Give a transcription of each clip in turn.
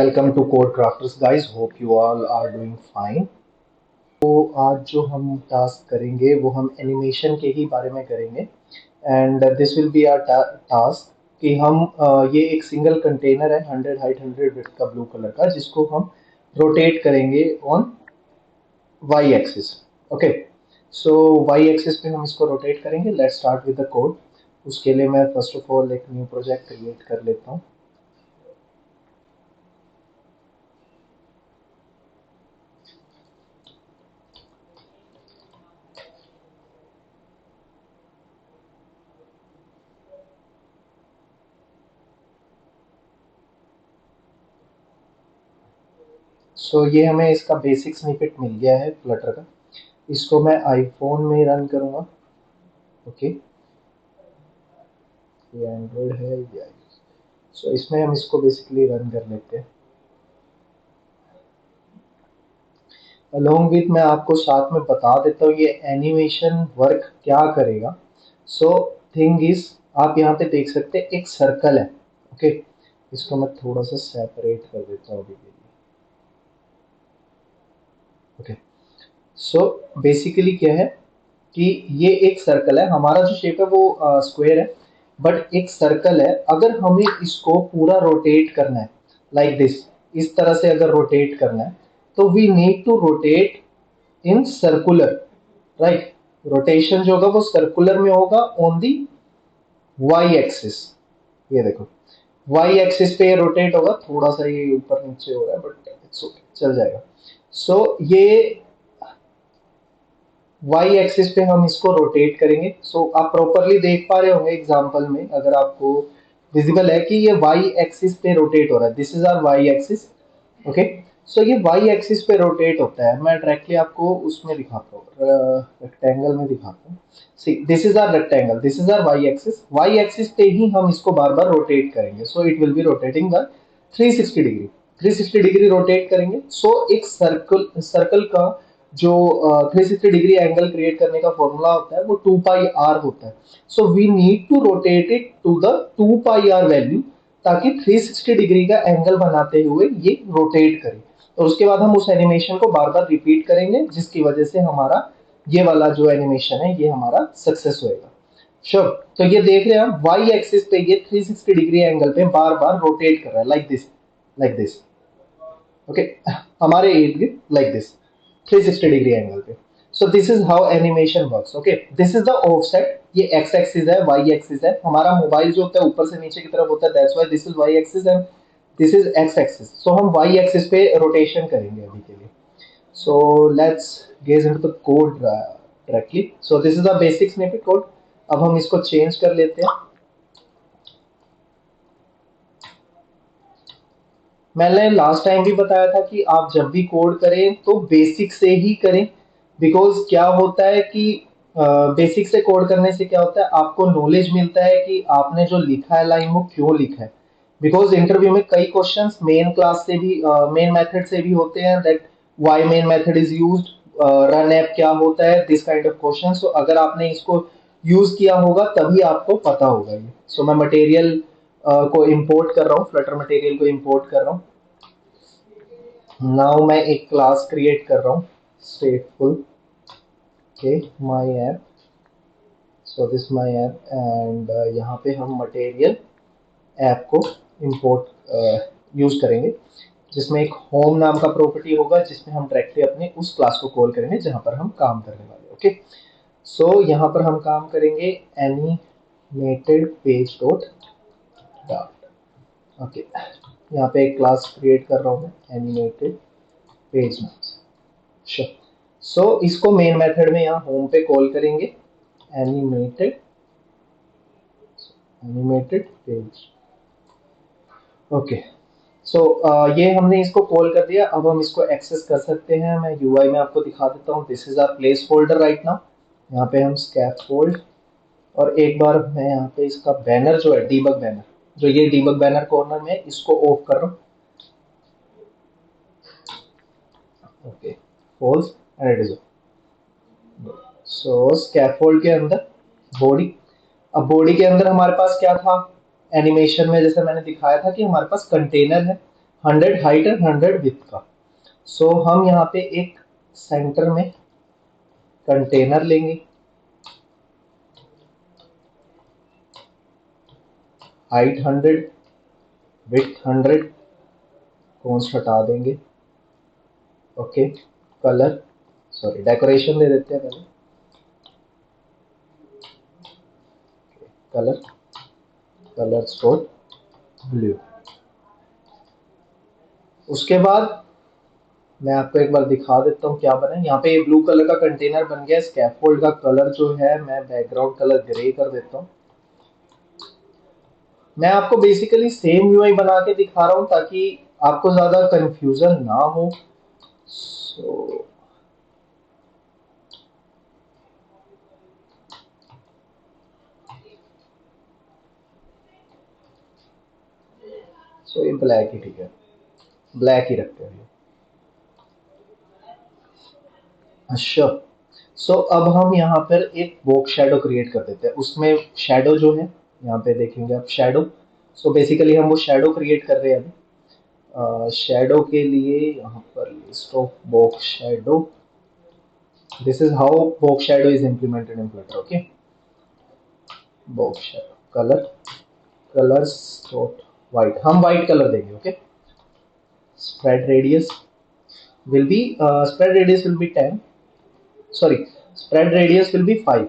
Welcome to code crafters guys, hope you all are doing fine. तो आज जो हम टास्क करेंगे वो हम एनिमेशन के ही बारे में करेंगे and this will be our task कि हम ये एक सिंगल कंटेनर है 100 हाइट 100 विड्थ का ब्लू कलर का, जिसको हम रोटेट करेंगे on Y axis. Okay, so Y axis पे हम इसको रोटेट करेंगे। Let's start with the code. उसके लिए मैं फर्स्ट ऑफ ऑल एक न्यू प्रोजेक्ट क्रिएट कर लेता हूँ। सो ये हमें इसका बेसिक स्निपेट मिल गया है फ्लटर का। इसको मैं आईफोन में रन करूँगा। ओके, ये एंड्रॉयड है या सो इसमें हम इसको बेसिकली रन कर लेते हैं। अलोंग विथ मैं आपको साथ में बता देता हूँ ये एनिमेशन वर्क क्या करेगा। सो थिंग इज, आप यहाँ पे देख सकते हैं एक सर्कल है। ओके, इसको मैं थोड़ा सा सेपरेट कर देता हूँ अभी के लिए। ओके, सो बेसिकली क्या है कि ये एक सर्कल है। हमारा जो शेप है वो स्क्वायर है, बट एक सर्कल है। अगर हमें इसको पूरा रोटेट करना है लाइक दिस, इस तरह से अगर रोटेट करना है तो we need to rotate in circular, right. Rotation जो होगा वो सर्कुलर में होगा ऑन दी वाई एक्सिस। ये देखो, वाई एक्सिस पे ये रोटेट होगा। थोड़ा सा ये ऊपर नीचे हो रहा है बट इट्स ओके, चल जाएगा। सो ये वाई एक्सिस पे हम इसको रोटेट करेंगे। सो आप प्रॉपरली देख पा रहे होंगे एग्जांपल में, अगर आपको विजिबल है कि ये वाई एक्सिस पे रोटेट हो रहा है। This is our y axis. Okay, so ये वाई एक्सिस पे रोटेट होता है। मैं डायरेक्टली आपको उसमें दिखाता हूँ, रेक्टेंगल में दिखाता हूँ। See, this is our rectangle, this is our y axis. Y axis पे ही हम इसको बार बार रोटेट करेंगे। So it will be rotating by 360 degree. 360 degree rotate करेंगे। सो एक सर्कल सर्कल का जो 360 डिग्री एंगल क्रिएट करने का फॉर्मूला होता है वो 2 पाई आर होता है। So we need to rotate it to the 2 pi R value, ताकि 360 डिग्री का एंगल बनाते हुए ये रोटेट करे। और उसके बाद हम उस एनिमेशन को बार बार रिपीट करेंगे, जिसकी वजह से हमारा ये वाला जो एनिमेशन है ये हमारा सक्सेस होएगा। श्योर। तो ये देख रहे हैं हम, वाई एक्सिस पे ये 360 डिग्री एंगल पे बार बार रोटेट कर रहा है like this, like this. Okay, हमारे इर्द गिर्द लाइक दिस 360 डिग्री एंगल पे। सो this is how animation works. Okay, this is the offset. ये एक्स एक्सिस है, वाई एक्सिस है। हमारा मोबाइल जो होता है ऊपर से नीचे की तरफ होता है, that's why this is y axis and this is x axis. So हम वाई एक्सिस पे रोटेशन करेंगे अभी के लिए। So let's get into the code directly. So this is the basic snippet code. अब हम इसको चेंज कर लेते हैं। मैंने लास्ट टाइम भी बताया था कि आप जब भी कोड करें तो बेसिक से ही करें। बिकॉज क्या होता है कि बेसिक से कोड करने से क्या होता है, आपको नॉलेज मिलता है कि आपने जो लिखा है लाइन वो क्यों लिखा है। बिकॉज इंटरव्यू में कई क्वेश्चंस मेन क्लास से भी, मेन मेथड से भी होते हैं, that why main method is used, run app क्या होता है, दिस काइंड ऑफ क्वेश्चन। तो अगर आपने इसको यूज किया होगा तभी आपको पता होगा ये। सो मैं मटेरियल को इंपोर्ट कर रहा हूँ, फ्लटर मटेरियल को इंपोर्ट कर रहा हूँ। नाउ मैं एक क्लास क्रिएट कर रहा हूँ, stateful के my app. So this my app and यहाँ पे हम मटेरियल ऐप को इंपोर्ट यूज करेंगे, जिसमें एक होम नाम का प्रॉपर्टी होगा, जिसमें हम डायरेक्टली अपने उस क्लास को कॉल करेंगे जहाँ पर हम काम करने वाले। ओके, सो यहाँ पर हम काम करेंगे animated page dot dart. Okay, यहाँ पे एक क्लास क्रिएट कर रहा हूँ मैं, एनिमेटेड पेज नाम से। श्योर। सो इसको मेन मेथड में यहाँ होम पे कॉल करेंगे, animated animated page. Okay, so ये हमने इसको कॉल कर दिया। अब हम इसको एक्सेस कर सकते हैं। मैं यूआई में आपको दिखा देता हूँ। This is our placeholder right now. यहाँ पे हम स्कैफोल्ड, और एक बार मैं यहाँ पे इसका बैनर जो है, डीबग बैनर, जो ये डीबग बैनर कॉर्नर में, इसको ऑफ कर रहा हूँ। Okay, false and it is off. So scaffold के अंदर बॉडी। अब बॉडी के अंदर हमारे पास क्या था, एनिमेशन में जैसे मैंने दिखाया था कि हमारे पास कंटेनर है। 100 हाइट और 100 विड्थ का। सो हम यहाँ पे एक सेंटर में कंटेनर लेंगे, हाइट 100 विड्थ 100, कॉन्स हटा देंगे। ओके, कलर सॉरी डेकोरेशन दे देते हैं पहले, कलर कलर स्ट्रोक ब्लू। उसके बाद मैं आपको एक बार दिखा देता हूँ क्या बना है। यहाँ पे ब्लू कलर का कंटेनर बन गया। स्कैफोल्ड का कलर जो है मैं बैकग्राउंड कलर ग्रे कर देता हूँ। मैं आपको बेसिकली सेम यूआई बना के दिखा रहा हूँ ताकि आपको ज्यादा कंफ्यूजन ना हो। सो ये ब्लैक ही ठीक है, ब्लैक ही रखते हैं। अच्छा, सो अब हम यहाँ पर एक बॉक्स शैडो क्रिएट कर देते हैं। उसमें शैडो जो है यहाँ पे देखेंगे आप शैडो। सो बेसिकली हम वो शैडो क्रिएट कर रहे हैं अभी। शैडो के लिए यहाँ पर list of box shadow, this is how box shadow is implemented in Flutter. Okay, box shadow colour colours dot white, हम वाइट कलर देंगे। Okay, spread radius will be spread radius will be 10, sorry, spread radius will be 5,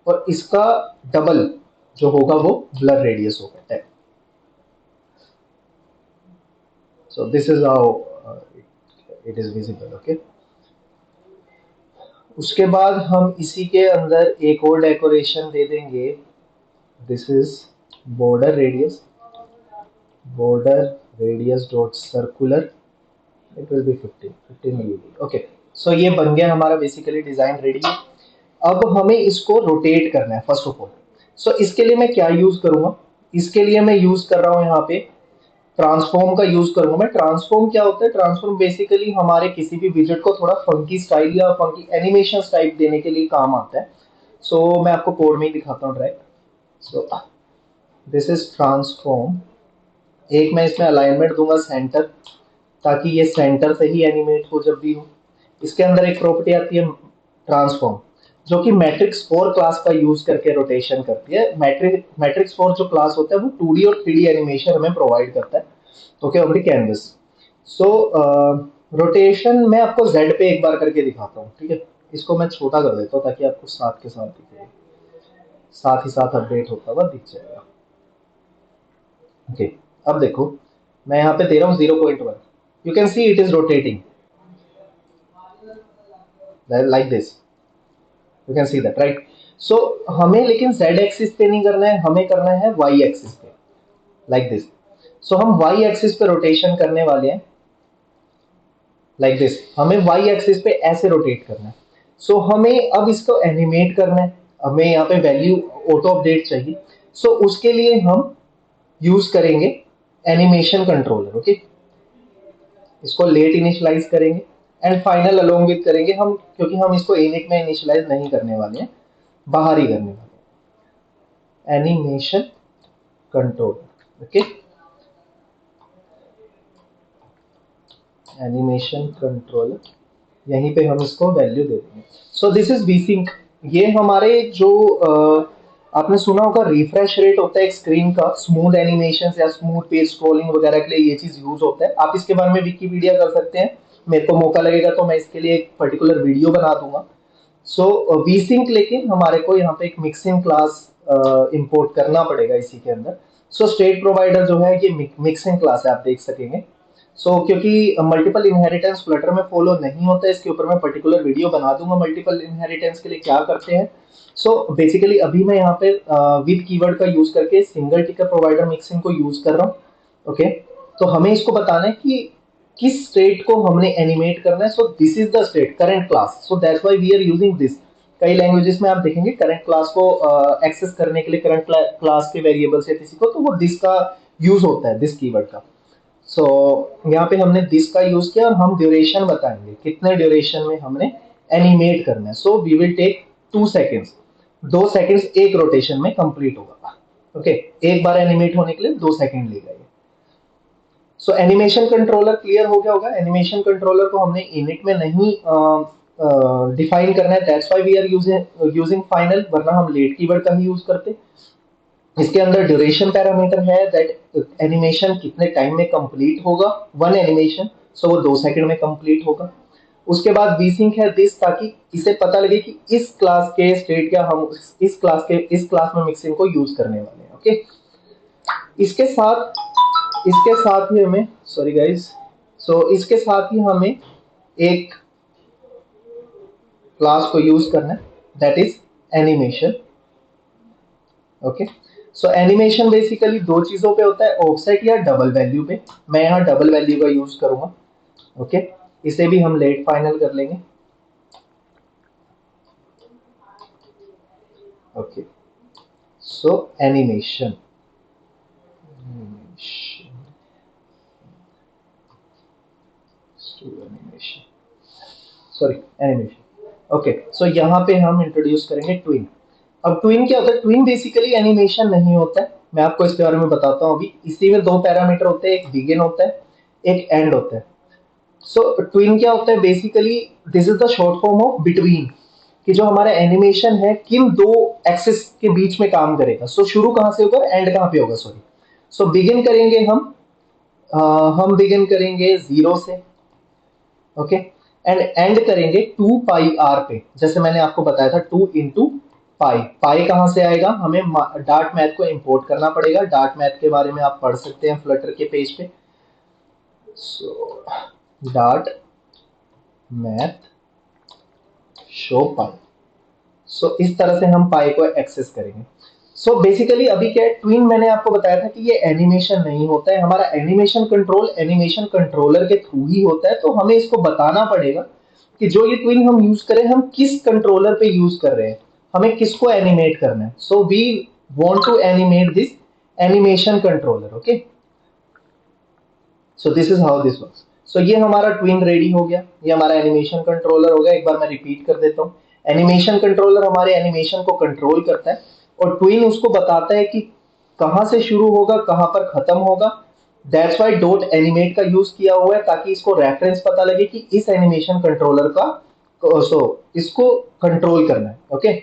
और इसका double जो होगा वो blur radius होगा 10। सो this is how it is visible. Okay, उसके बाद हम इसी के अंदर एक और डेकोरेशन दे देंगे। This is border radius dot circular, it will be 15 millimetre. Okay, so ये बन गया हमारा बेसिकली डिजाइन रेडी है। अब हमें इसको रोटेट करना है फर्स्ट ऑफ ऑल। सो इसके लिए मैं क्या यूज करूंगा, इसके लिए मैं यूज कर रहा हूं यहाँ पे ट्रांसफॉर्म का यूज करूंगा मैं। ट्रांसफॉर्म क्या होता है? ट्रांसफॉर्म बेसिकली हमारे किसी भी विजेट को थोड़ा फंकी स्टाइल या फंकी एनिमेशन टाइप देने के लिए काम आता है। सो मैं आपको कोड में ही दिखाता हूँ direct. So this is transform. एक मैं इसमें अलाइनमेंट दूंगा सेंटर, ताकि ये सेंटर से ही एनिमेट हो जब भी हो। इसके अंदर एक प्रॉपर्टी आती है ट्रांसफॉर्म, जो कि मैट्रिक्स 4 क्लास का यूज करके रोटेशन करती है। मैट्रिक्स 4 जो क्लास होता है वो 2D और 3D एनिमेशन हमें प्रोवाइड करता है। Okay, on the canvas. So rotation मैं आपको जेड पे एक बार करके दिखाता हूँ, ठीक है। इसको मैं छोटा कर देता हूँ ताकि आपको साथ के साथ दिखे, साथ ही साथ अपडेट होता हुआ दिख जाएगा। ओके, अब देखो मैं यहाँ पे दे रहा हूँ 0.1, you can see it is rotating like this, you can see that right. So हमें लेकिन z एक्सिस पे नहीं करना है, हमें करना है y एक्सिस पे, लाइक दिस। सो हम y एक्सिस पे रोटेशन करने वाले हैं लाइक दिस। हमें y एक्सिस पे ऐसे रोटेट करना है। सो हमें अब इसको एनिमेट करना है, हमें यहाँ पे वैल्यू ऑटो अपडेट चाहिए। सो उसके लिए हम यूज करेंगे एनिमेशन कंट्रोलर। ओके, इसको लेट इनिशियलाइज करेंगे एंड फाइनल अलोंग विद करेंगे हम, क्योंकि हम इसको इनिट में इनिशियलाइज नहीं करने वाले हैं, बाहर ही करने वाले हैं। Animation controller. Okay, animation controller, यहीं पे हम इसको वैल्यू दे देंगे। सो दिस इज vsync। ये हमारे जो आपने सुना होगा रिफ्रेश रेट होता है एक स्क्रीन का, स्मूथ एनिमेशन या स्मूथ पेज स्क्रॉलिंग वगैरह के लिए ये चीज यूज होता है। आप इसके बारे में विकिपीडिया कर सकते हैं, मेरे को मौका लगेगा तो मैं इसके लिए एक पर्टिकुलर वीडियो बना दूंगा। सो vsync, लेकिन हमारे को यहाँ पे एक मिक्सिंग क्लास इंपोर्ट करना पड़ेगा इसी के अंदर। सो स्टेट प्रोवाइडर जो है ये मिक्सिंग क्लास है, आप देख सकेंगे। क्योंकि मल्टीपल इनहेरिटेंस फ्लटर में फॉलो नहीं होता है, इसके ऊपर मैं पर्टिकुलर वीडियो बना दूंगा मल्टीपल इनहेरिटेंस के लिए क्या करते हैं। बेसिकली अभी मैं यहाँ पे विद कीवर्ड का यूज करके सिंगल टिकर प्रोवाइडर मिक्सिंग को यूज कर रहा हूँ। ओके, तो हमें इसको बताना है कि किस स्टेट को हमने एनिमेट करना है। So this is the state current class, so that's why we are using this. कई लैंग्वेजेस में आप देखेंगे करंट क्लास को एक्सेस करने के लिए करंट क्लास के वेरिएबल्स या किसी को, तो वो दिस का यूज होता है, दिस कीवर्ड का। यहाँ पे हमने दिस का यूज किया और हम ड्यूरेशन बताएंगे कितने ड्यूरेशन में हमने एनिमेट करना है। So we will take 2 seconds, 2 seconds एक रोटेशन में कंप्लीट होगा। ओके, एक बार एनिमेट होने के लिए 2 सेकेंड लेगा ये। सो एनिमेशन कंट्रोलर क्लियर हो गया होगा। एनिमेशन कंट्रोलर को हमने इनिट में नहीं डिफाइन करना है, that's why we are using final, वरना हम लेट कीवर्ड का ही यूज करते। इसके अंदर ड्यूरेशन पैरामीटर है, दैट एनिमेशन कितने टाइम में कंप्लीट होगा, वन एनिमेशन, सो वो 2 सेकंड में कंप्लीट होगा। उसके बाद vsync है दिस, ताकि इसे पता लगे कि इस क्लास के स्टेट क्या हम इस क्लास में मिक्सिंग को यूज करने वाले हैं। ओके, इसके साथ ही हमें, सॉरी गाइस, इसके साथ ही हमें एक क्लास को यूज करना है, that is animation. Okay, so animation basically दो चीजों पे होता है, ऑफसेट या डबल वैल्यू पे। मैं यहाँ डबल वैल्यू का यूज करूंगा। ओके, इसे भी हम लेट फाइनल कर लेंगे। ओके, सो एनिमेशन, सॉरी एनिमेशन। ओके, सो यहाँ पे हम इंट्रोड्यूस करेंगे ट्विन। अब ट्विन क्या होता है? ट्विन बेसिकली एनिमेशन नहीं होता है, मैं आपको इसके बारे में बताता हूँ अभी। इसी में दो पैरामीटर होते हैं, एक बिगिन होता है, एक एंड होता है। सो ट्विन क्या होता है? Basically this is the short form of between, कि जो हमारा एनिमेशन है किन दो एक्सिस के बीच में काम करेगा। शुरू कहाँ से होगा, एंड कहाँ पे होगा, सॉरी। बिगिन करेंगे हम बिगिन करेंगे 0 से। ओके, एंड एंड करेंगे 2 पाई आर पे, जैसे मैंने आपको बताया था 2 इंटू पाई। पाई कहाँ से आएगा? हमें डार्ट मैथ को इंपोर्ट करना पड़ेगा। डार्ट मैथ के बारे में आप पढ़ सकते हैं फ्लटर के पेज पे। डार्ट मैथ शो पाई। इस तरह से हम पाई को एक्सेस करेंगे। बेसिकली अभी क्या है, ट्विन मैंने आपको बताया था कि ये एनिमेशन नहीं होता है। हमारा एनिमेशन कंट्रोल एनिमेशन कंट्रोलर के थ्रू ही होता है, तो हमें इसको बताना पड़ेगा कि जो ये ट्विन हम यूज करें, हम किस कंट्रोलर पे यूज कर रहे हैं, हमें किसको एनिमेट करना है। We want to animate this animation controller. Okay, this is how this works. ये हमारा ट्विन रेडी हो गया, ये हमारा एनिमेशन कंट्रोलर हो गया। एक बार मैं रिपीट कर देता हूँ। एनिमेशन कंट्रोलर हमारे एनिमेशन को कंट्रोल करता है, और ट्विन उसको बताता है कि कहां से शुरू होगा, कहां पर खत्म होगा। दैट्स वाई डॉट एनिमेट का यूज किया हुआ है, ताकि इसको रेफरेंस पता लगे कि इस एनिमेशन कंट्रोलर का इसको कंट्रोल करना है। ओके,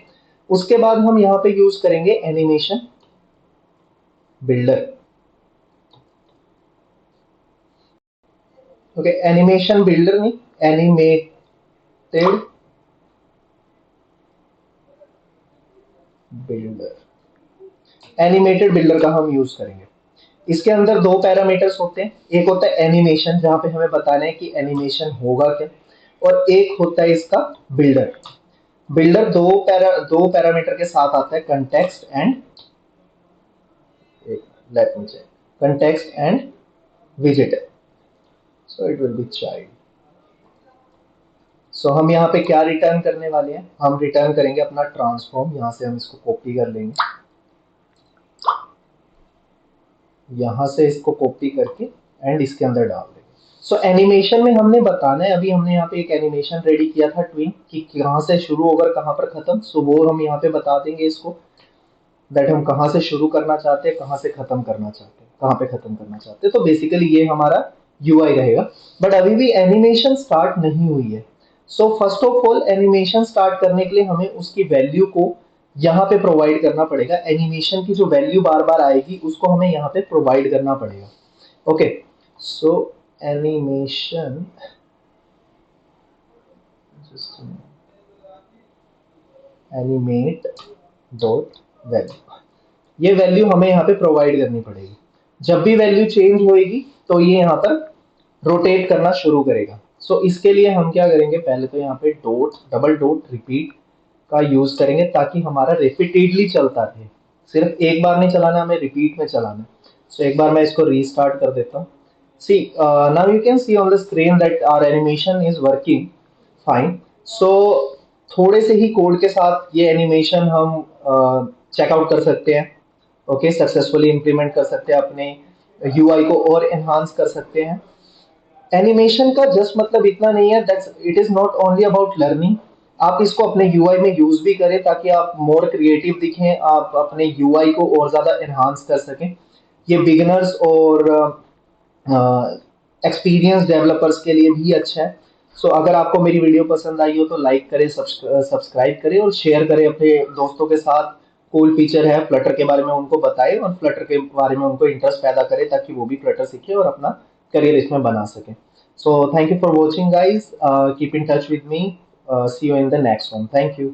उसके बाद हम यहाँ पे यूज करेंगे animation builder. Okay, animation builder नहीं, एनिमेटेड बिल्डर। एनिमेटेड बिल्डर का हम यूज करेंगे। इसके अंदर दो पैरामीटर्स होते हैं, एक होता है एनिमेशन, जहां पे हमें बताना है कि एनिमेशन होगा क्या, और एक होता है इसका बिल्डर। बिल्डर दो पैरामीटर के साथ आता है, context and, let me check, context and visitor. It will be child. हम यहाँ पे क्या रिटर्न करने वाले हैं? हम रिटर्न करेंगे अपना ट्रांसफॉर्म। यहाँ से हम इसको कॉपी कर लेंगे, यहाँ से इसको कॉपी करके एंड इसके अंदर डाल देंगे। एनिमेशन में हमने बताना है, अभी हमने यहाँ पे एक एनिमेशन रेडी किया था ट्विन, कि कहाँ से शुरू होकर कहाँ पर खत्म। वो हम यहाँ पे बता देंगे इसको, दैट हम कहाँ से शुरू करना चाहते हैं, कहाँ से खत्म करना चाहते हैं, कहाँ पे खत्म करना चाहते हैं। तो बेसिकली ये हमारा यूआई रहेगा। बट अभी भी एनिमेशन स्टार्ट नहीं हुई है। First of all animation start करने के लिए हमें उसकी वैल्यू को यहाँ पे प्रोवाइड करना पड़ेगा। एनिमेशन की जो वैल्यू बार बार आएगी उसको हमें यहाँ पे प्रोवाइड करना पड़ेगा। Okay, animation, animate dot value, ये वैल्यू हमें यहाँ पे प्रोवाइड करनी पड़ेगी। जब भी वैल्यू चेंज होएगी तो ये यहाँ पर रोटेट करना शुरू करेगा। इसके लिए हम क्या करेंगे, पहले तो यहाँ पे डॉट, डबल डॉट रिपीट का यूज करेंगे, ताकि हमारा रिपीटेडली चलता रहे। सिर्फ एक बार नहीं चलाना, हमें रिपीट में चलाना। एक बार मैं इसको रीस्टार्ट कर देता हूँ। See, now you can see on the screen that our animation is working fine. थोड़े से ही कोड के साथ ये एनिमेशन हम चेकआउट कर सकते हैं। ओके, सक्सेसफुली इंप्लीमेंट कर सकते हैं, अपने यूआई को और एनहांस कर सकते हैं। एनिमेशन का जस्ट मतलब इतना नहीं है, that's it is not only about learning. आप इसको अपने यूआई में यूज भी करें, ताकि आप मोर क्रिएटिव दिखें, आप अपने यूआई को और ज्यादा एनहांस कर सकें। ये बिगिनर्स और एक्सपीरियंस डेवलपर्स के लिए भी अच्छा है। सो अगर आपको मेरी वीडियो पसंद आई हो तो लाइक करें, सब्सक्राइब करें और शेयर करें अपने दोस्तों के साथ। कूल फीचर है फ्लटर के बारे में उनको बताएं और फ्लटर के बारे में उनको इंटरेस्ट पैदा करें ताकि वो भी फ्लटर सीखे और अपना करियर इसमें बना सके। So thank you for watching guys, keep in touch with me, see you in the next one, thank you.